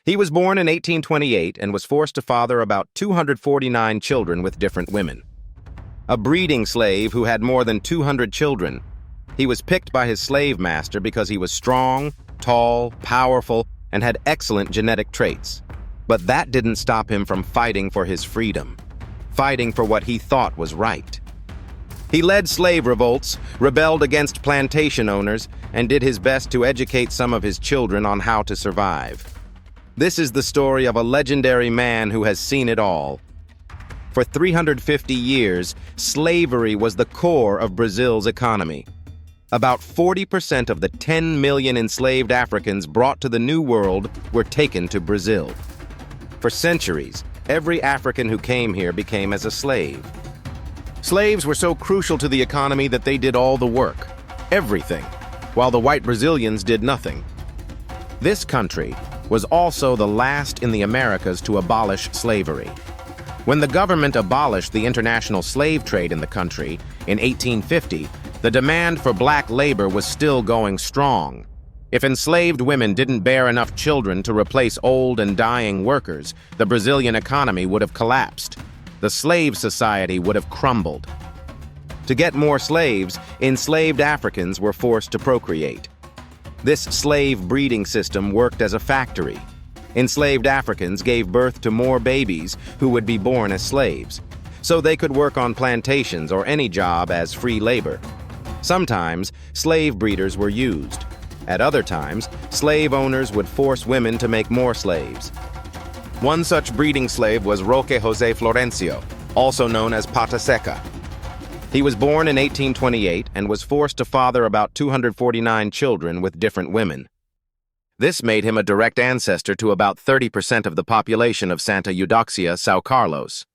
He was born in 1828 and was forced to father about 249 children with different women. A breeding slave who had more than 200 children. He was picked by his slave master because he was strong, tall, powerful, and had excellent genetic traits. But that didn't stop him from fighting for his freedom, fighting for what he thought was right. He led slave revolts, rebelled against plantation owners, and did his best to educate some of his children on how to survive. This is the story of a legendary man who has seen it all. For 350 years, slavery was the core of Brazil's economy. About 40% of the 10 million enslaved Africans brought to the New World were taken to Brazil. For centuries, every African who came here became as a slave. Slaves were so crucial to the economy that they did all the work, everything, while the white Brazilians did nothing. This country was also the last in the Americas to abolish slavery. When the government abolished the international slave trade in the country in 1850, the demand for black labor was still going strong. If enslaved women didn't bear enough children to replace old and dying workers, the Brazilian economy would have collapsed. The slave society would have crumbled. To get more slaves, enslaved Africans were forced to procreate. This slave breeding system worked as a factory. Enslaved Africans gave birth to more babies who would be born as slaves, so they could work on plantations or any job as free labor. Sometimes, slave breeders were used. At other times, slave owners would force women to make more slaves. One such breeding slave was Roque José Florencio, also known as Pata Seca. He was born in 1828 and was forced to father about 249 children with different women. This made him a direct ancestor to about 30% of the population of Santa Eudoxia, São Carlos.